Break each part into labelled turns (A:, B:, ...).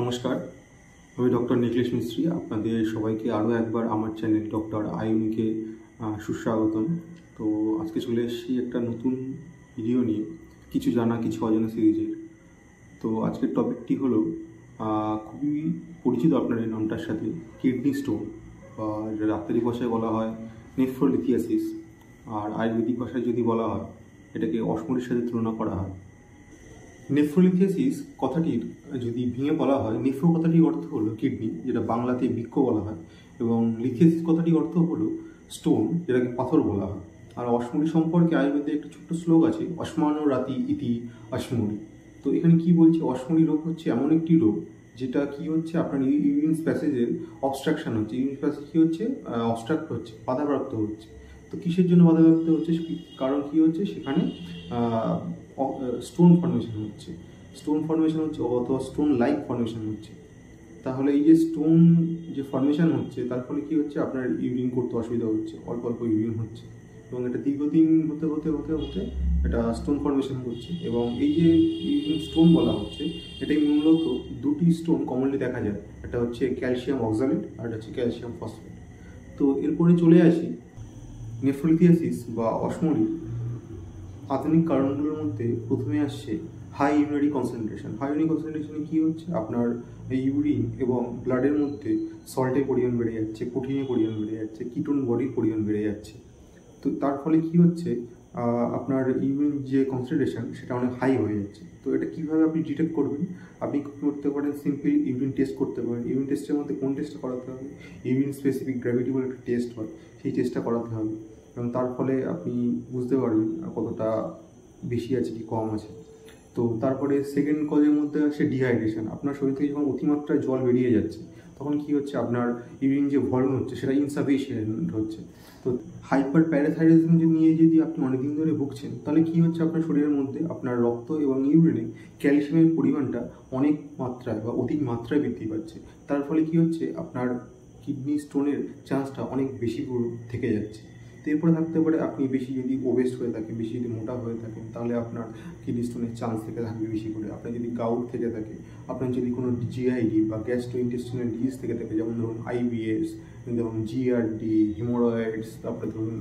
A: নমস্কার, আমি ডক্টর নিখিলেশ মিস্ত্রি। আপনাদের সবাইকে আরও একবার আমার চ্যানেল ডক্টর আইউনিকে সুস্বাগতম। তো আজকে চলে এসেছি একটা নতুন ভিডিও নিয়ে, কিছু জানা কিছু অজানা সিরিজের। তো আজকের টপিকটি হলো খুবই পরিচিত আপনার এই নামটার সাথে, কিডনি স্টোন, বা ডাক্তারি ভাষায় বলা হয় নেফ্রোলিথিয়াসিস, আর আয়ুর্বেদিক ভাষায় যদি বলা হয় এটাকে অসমরির সাথে তুলনা করা হয়। নেফ্রোলিথিয়াসিস কথাটির যদি ভেঙে বলা হয়, নেফ্রো কথাটির অর্থ হলো কিডনি, যেটা বাংলাতে বৃক্ক বলা হয়, এবং লিথিয়াসিস কথাটির অর্থ হলো স্টোন, যেটাকে পাথর বলা হয়। আর অসমরি সম্পর্কে আয়ুর্বেদে একটা ছোট্ট শ্লোক আছে, অশ্মানো রাতি ইতি অশ্মরি। তো এখানে কি বলছে, অসমরি রোগ হচ্ছে এমন একটি রোগ যেটা কি হচ্ছে, আপনার ইউরিন প্যাসেজের অবস্ট্রাকশন হচ্ছে, ইউরিন প্যাসেজ কি হচ্ছে, অবস্ট্রাক্ট হচ্ছে, বাধাপ্রাপ্ত হচ্ছে। তো কিসের জন্য বাধাপ্রাপ্ত হচ্ছে, কারণ কি হচ্ছে, সেখানে স্টোন ফর্মেশন হচ্ছে, অথবা স্টোন লাইক ফর্মেশন হচ্ছে। তাহলে এই যে স্টোন যে ফর্মেশন হচ্ছে, তার ফলে কি হচ্ছে, আপনার ইউরিন করতে অসুবিধা হচ্ছে, অল্প অল্প ইউরিন হচ্ছে, এবং এটা দীর্ঘদিন হতে হতে হতে হতে এটা স্টোন ফর্মেশন হচ্ছে। এবং এই যে ইউরিন স্টোন বলা হচ্ছে, এটাই মূলত দুটি স্টোন কমনলি দেখা যায়, একটা হচ্ছে ক্যালসিয়াম অক্সালেট আর একটা হচ্ছে ক্যালসিয়াম ফসফেট। তো এরপরে চলে আসি নেফ্রোলিথিয়াসিস বা অসমরি আধুনিক কারণগুলোর মধ্যে প্রথমে আসছে high urinary concentration. High urinary কনসেন্ট্রেশনে কী হচ্ছে, আপনার ইউরিন এবং ব্লাডের মধ্যে সল্টের পরিমাণ বেড়ে যাচ্ছে, প্রোটিনের পরিমাণ বেড়ে যাচ্ছে, কিটোন বডির পরিমাণ বেড়ে যাচ্ছে। তো তার ফলে কী হচ্ছে, আপনার ইউরিন যে কনসেন্ট্রেশন সেটা অনেক হাই হয়ে যাচ্ছে। তো এটা কীভাবে আপনি ডিটেক্ট করবেন, আপনি করতে পারেন সিম্পল ইউরিন টেস্ট করতে পারেন। ইউরিন টেস্টের মধ্যে কোন টেস্টটা করাতে হবে, ইউরিন স্পেসিফিক গ্র্যাভিটি বলে একটা টেস্ট হয়, সেই টেস্টটা করাতে হবে, এবং তার ফলে আপনি বুঝতে পারবেন কতটা বেশি আছে কি কম আছে। তো তারপরে সেকেন্ড কজের মধ্যে আসে ডিহাইড্রেশন। আপনার শরীর থেকে যখন অতিমাত্রায় জল বেরিয়ে যাচ্ছে, তখন কি হচ্ছে, আপনার ইউরিন যে ভলিউম হচ্ছে সেটা ইনসাফিসিয়েন্ট হচ্ছে। তো হাইপার প্যারাথাইরয়েডিজম নিয়ে যদি আপনি অনেকদিন ধরে ভুগছেন, তাহলে কি হচ্ছে, আপনার শরীরের মধ্যে আপনার রক্ত এবং ইউরিনে ক্যালসিয়ামের পরিমাণটা অনেক মাত্রায় বা অধিক মাত্রায় বৃদ্ধি পাচ্ছে। তার ফলে কি হচ্ছে, আপনার কিডনি স্টোনের চান্সটা অনেক বেশি থেকে যাচ্ছে। তো এরপরে থাকতে পারে, আপনি বেশি যদি ওবেস্ট হয়ে থাকেন, বেশি যদি মোটা হয়ে থাকেন, তাহলে আপনার কিডনি স্টোনের চান্স থেকে থাকবে বেশি করে। আপনার যদি গাউট থেকে থাকে, আপনার যদি কোনো জিআইডি বা গ্যাস্ট্রোইন্টেস্টিনাল ডিজিজ থেকে থাকে, যেমন ধরুন আইবিএস, যেমন জিআরডি, হিমোরয়েডস, তারপরে ধরুন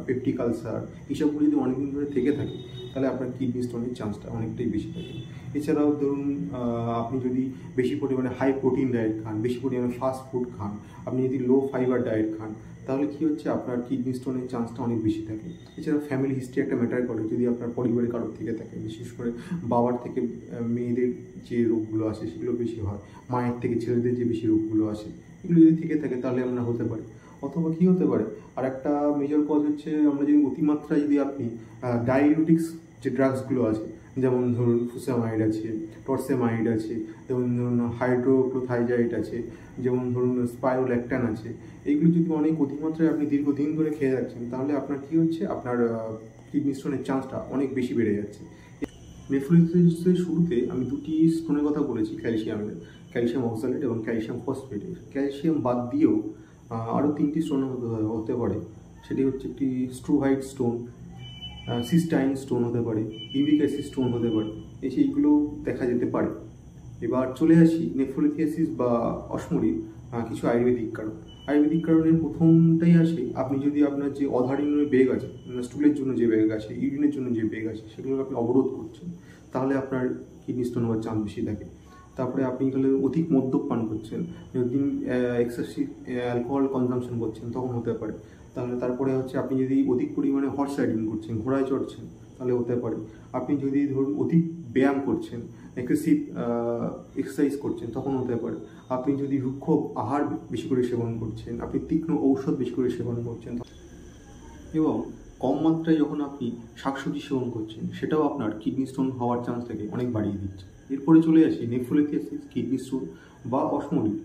A: পেপটিক আলসার, এইসবগুলো যদি অনেকদিন ধরে থেকে থাকে, তাহলে আপনার কিডনি স্টোনের চান্সটা অনেকটাই বেশি থাকে। এছাড়াও ধরুন আপনি যদি বেশি পরিমাণে হাই প্রোটিন ডায়েট খান, বেশি পরিমাণে ফাস্ট ফুড খান, আপনি যদি লো ফাইবার ডায়েট খান, তাহলে কী হচ্ছে, আপনার কিডনি স্টোনের চান্সটা অনেক বেশি থাকে। এছাড়া ফ্যামিলি হিস্ট্রি একটা ম্যাটার করে, যদি আপনার পরিবারে কারোর থেকে থাকে, বিশেষ করে বাবার থেকে মেয়েদের যে রোগগুলো আসে সেগুলো বেশি হয়, মায়ের থেকে ছেলেদের যে বেশি রোগগুলো আসে, এগুলো যদি থেকে থাকে তাহলে আমরা হতে পারে। অথবা কী হতে পারে, আর একটা মেজর কজ হচ্ছে, আমরা যদি অতিমাত্রায় যদি আপনি ডায়াবেটিক্স যে ড্রাগসগুলো আছে, যেমন ধরুন ফুসামাইড আছে, টর্সেমাইড আছে, যেমন ধরুন হাইড্রোক্লোথাইজাইড আছে, যেমন ধরুন স্পাইরোল্যাকটান আছে, এইগুলো যদি অনেক অতিমাত্রায় আপনি দীর্ঘদিন ধরে খেয়ে যাচ্ছেন, তাহলে আপনার কী হচ্ছে, আপনার কিডনি স্টোনের চান্সটা অনেক বেশি বেড়ে যাচ্ছে। নেফ্রোলিথিসিসের শুরুতে আমি দুটি স্টোনের কথা বলেছি, ক্যালসিয়াম অক্সালেট এবং ক্যালসিয়াম ফসফেট। ক্যালসিয়াম বাদ দিয়েও আরও তিনটি স্টোন হতে পারে। সেটি হচ্ছে একটি স্ট্রোহাইট স্টোন, সিস্টাইন স্টোন হতে পারে, ইউরিক অ্যাসিড স্টোন হতে পারে, এইগুলো দেখা যেতে পারে। এবার চলে আসি নেফ্রোলিথিয়াসিস বা অসমরির কিছু আয়ুর্বেদিক কারণ। আয়ুর্বেদিক কারণের প্রথমটাই আসে, আপনি যদি আপনার যে অধারিনের বেগ আছে, স্টুলের জন্য যে বেগ আছে, ইউরিনের জন্য যে বেগ আছে, সেগুলোকে আপনি অবরোধ করছেন, তাহলে আপনার কিডনি স্টোন হওয়ার চান্স বেশি থাকে। তারপরে আপনি গেলে অধিক মদ্যপান করছেন, যদি এক্সেসিভ অ্যালকোহল কনজামশন করছেন, তখন হতে পারে। তারপরে হচ্ছে, আপনি যদি অধিক পরিমাণে হর্স রাইডিং করছেন, ঘোড়ায় চড়ছেন, তাহলে হতে পারে। আপনি যদি ধরুন অধিক ব্যায়াম করছেন, এক্সেসিভ এক্সারসাইজ করছেন, তখন হতে পারে। আপনি যদি রুক্ষ আহার বেশি করে সেবন করছেন, আপনি তীক্ষ্ণ ঔষধ বেশি করে সেবন করছেন, এবং কম মাত্রায় যখন আপনি শাকসবজি সেবন করছেন, সেটাও আপনার কিডনি স্টোন হওয়ার চান্স থেকে অনেক বাড়িয়ে দিচ্ছে। এরপরে চলে আসি নেফ্রোলিথিয়াসিস, কিডনি স্টোন বা অসমরি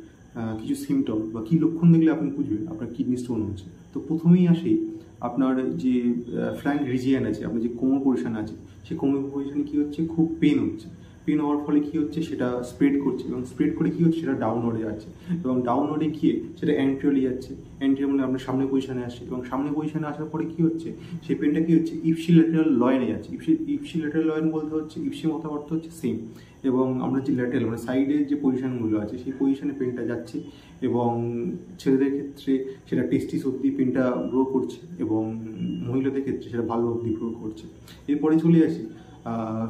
A: কিছু সিমটম বা কী লক্ষণ দেখলে আপনি বুঝবেন আপনার কিডনি স্টোন হচ্ছে। তো প্রথমেই আসি, আপনার যে ফ্ল্যাঙ্ক রিজিয়ান আছে, আপনার যে কোমর পজিশন আছে, সেই কোমর পজিশনে কী হচ্ছে, খুব পেন হচ্ছে। পেন হওয়ার ফলে কী হচ্ছে, সেটা স্প্রেড করছে, এবং স্প্রেড করে কী হচ্ছে, সেটা ডাউনওয়ার্ডে যাচ্ছে, এবং ডাউনওয়ার্ডে গিয়ে সেটা অ্যান্টেরিয়রে যাচ্ছে, অ্যান্টেরিয়র মানে আপনার সামনে পজিশনে আসছে, এবং সামনে পজিশনে আসার পরে কী হচ্ছে, সেই পেনটা কী হচ্ছে, ইপসিল্যাটারাল লয়েনে যাচ্ছে। ইপসিল্যাটারাল লয়েন বলতে হচ্ছে, ইপসি মতো অর্থ হচ্ছে সেম, এবং আমরা যে ল্যাটেরাল মানে সাইডের যে পজিশনগুলো আছে সেই পজিশনে পেনটা যাচ্ছে এবং ছেলেদের ক্ষেত্রে সেটা টেস্টিস অবধি পেনটা গ্রো করছে এবং মহিলাদের ক্ষেত্রে সেটা ভালো অবধি গ্রো করছে। এরপরে চলে আসি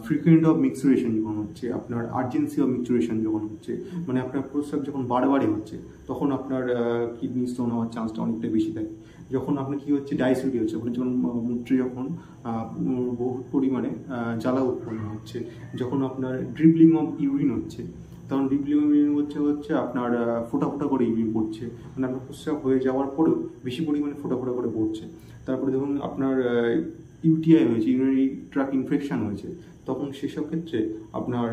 A: ফ্রিকুয়েন্ট অফ মিক্সুরেশন যখন হচ্ছে, আপনার আর্জেন্সি অফ মিক্সুরেশন যখন হচ্ছে, মানে আপনার প্রস্রাব যখন বারবারই হচ্ছে তখন আপনার কিডনি স্টোন হওয়ার চান্সটা অনেকটা বেশি থাকে। যখন আপনার কী হচ্ছে ডাইসিউরি হচ্ছে, মানে যখন মূত্রে যখন বহু পরিমাণে জ্বালা উৎপন্ন হচ্ছে, যখন আপনার ড্রিবলিং অফ ইউরিন হচ্ছে, তখন ড্রিবলিং অফ ইউরিন হচ্ছে আপনার ফোটা ফোটা করে ইউরিন পড়ছে, মানে আপনার প্রস্রাব হয়ে যাওয়ার পরেও বেশি পরিমাণে ফোটা ফোটা করে পড়ছে। তারপরে যখন আপনার ইউটিআই হয়েছে, ইউরিনারি ট্র্যাক্ট ইনফেকশান হয়েছে, তখন সেসব ক্ষেত্রে আপনার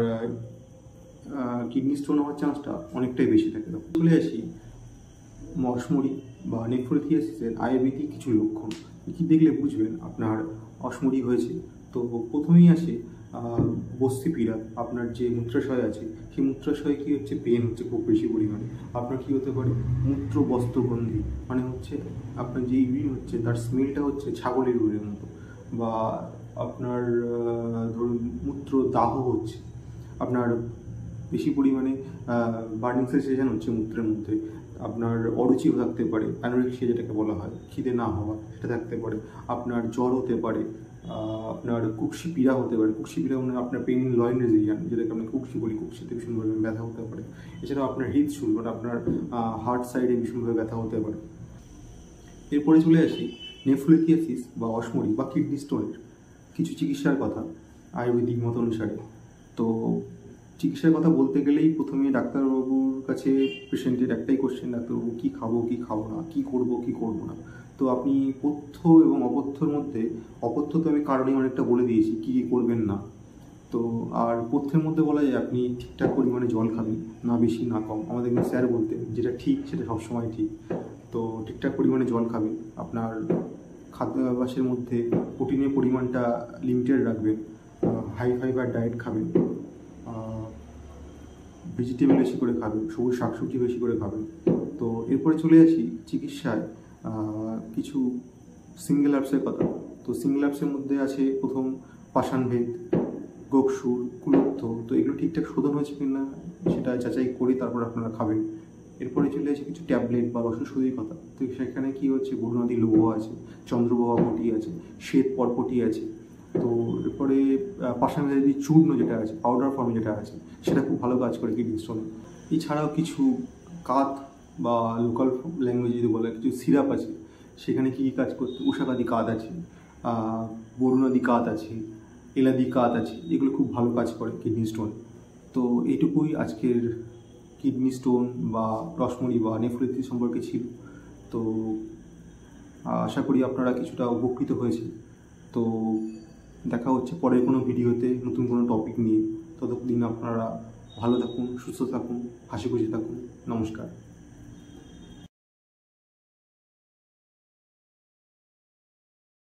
A: কিডনি স্টোন হওয়ার চান্সটা অনেকটাই বেশি থাকে। চলে আসি অসমরি বা নেফ্রোথিয়াসিসের আয়ুর্বেদিক কিছু লক্ষণ, কী দেখলে বুঝবেন আপনার অসমরি হয়েছে। তো প্রথমেই আসে বস্তিপীড়া, আপনার যে মূত্রাশয় আছে সেই মূত্রাশয়ে কী হচ্ছে, পেন হচ্ছে খুব বেশি পরিমাণে। আপনার কী হতে পারে, মূত্র বস্ত্রগন্ধি, মানে হচ্ছে আপনার যে ইউরিন হচ্ছে তার স্মেলটা হচ্ছে ছাগলের ইউরিনের মতো, বা আপনার ধরুন মূত্র দাহ হচ্ছে, আপনার বেশি পরিমাণে বার্নিং সেন্সেশন হচ্ছে মূত্রের মধ্যে, আপনার অরুচিও থাকতে পারে, অ্যানোরেক্সিয়া যেটাকে বলা হয়, খিদে না হওয়া সেটা থাকতে পারে, আপনার জ্বর হতে পারে, আপনার কুকসি পীড়া হতে পারে। কুকসি পীড়া মানে আপনার পেন ইন লয়েন রিজিয়ন, যেটাকে আমরা কুকসি বলি, কুকসিতে ভীষণভাবে ব্যথা হতে পারে। এছাড়াও আপনার হৃদশুল মানে আপনার হার্ট সাইডে ভীষণভাবে ব্যথা হতে পারে। এরপরে চলে আসি নেফ্রোথিয়াসিস বা অসমরি বা কিডনি স্টোনের কিছু চিকিৎসার কথা আয়ুর্বেদিক মত অনুসারে। তো চিকিৎসার কথা বলতে গেলেই প্রথমে ডাক্তারবাবুর কাছে পেশেন্টের একটাই কোশ্চেন, ডাক্তারবাবু কী খাবো কী খাবো না, কী করবো কী করবো না। তো আপনি পথ্য এবং অপথ্যর মধ্যে, অপথ্য তো আমি কারণে অনেকটা বলে দিয়েছি কী কী করবেন না। তো আর পথ্যের মধ্যে বলা যায় আপনি ঠিকঠাক পরিমাণে জল খাবেন, না বেশি না কম। আমাদের কিন্তু স্যার বলতে যেটা ঠিক সেটা সবসময় ঠিক। তো ঠিকঠাক পরিমাণে জল খাবেন, আপনার খাদ্যাভ্যাসের মধ্যে প্রোটিনের পরিমাণটা লিমিটেড রাখবেন, হাই ফাইবার ডায়েট খাবেন, ভেজিটেবল বেশি করে খাবেন, সবুজ শাকসবজি বেশি করে খাবেন। তো এরপরে চলে আসি চিকিৎসায় কিছু সিঙ্গেল হার্বসের কথা। তো সিঙ্গেল হার্বসের মধ্যে আছে প্রথম পাষাণভেদ, গোকসুর, কুলত্থ। তো এগুলো ঠিকঠাক শোধন হয়েছে কিনা সেটা যাচাই করে তারপর আপনারা খাবেন। এরপরে চলে আসে কিছু ট্যাবলেট বা রসৌষধির কথা। তো সেখানে কী হচ্ছে, বরুণাদি লৌহ আছে, চন্দ্রপ্রভা বটি আছে, শ্বেত পরপটি আছে। তো এরপরে পাষাণভেদী চূর্ণ যেটা আছে, পাউডার ফর্মে যেটা আছে, সেটা খুব ভালো কাজ করে কিডনি স্টোনে। এছাড়াও কিছু কাত বা লোকাল ল্যাঙ্গুয়েজ যদি বলে কিছু সিরাপ আছে, সেখানে কী কী কাজ করতে, উষাকাদি কাত আছে, বরুণাদি কাত আছে, এলাদি কাত আছে, এগুলো খুব ভালো কাজ করে কিডনি স্টোন। তো এইটুকুই আজকের কিডনি স্টোন বা রসমরি বা নেফ্রোথিয়াসিস সম্পর্কে ছিল। তো আশা করি আপনারা কিছুটা উপকৃত হয়েছে। তো দেখা হচ্ছে পরের কোনো ভিডিওতে নতুন কোনো টপিক নিয়ে। ততদিন আপনারা ভালো থাকুন, সুস্থ থাকুন, হাসি খুশি থাকুন। নমস্কার।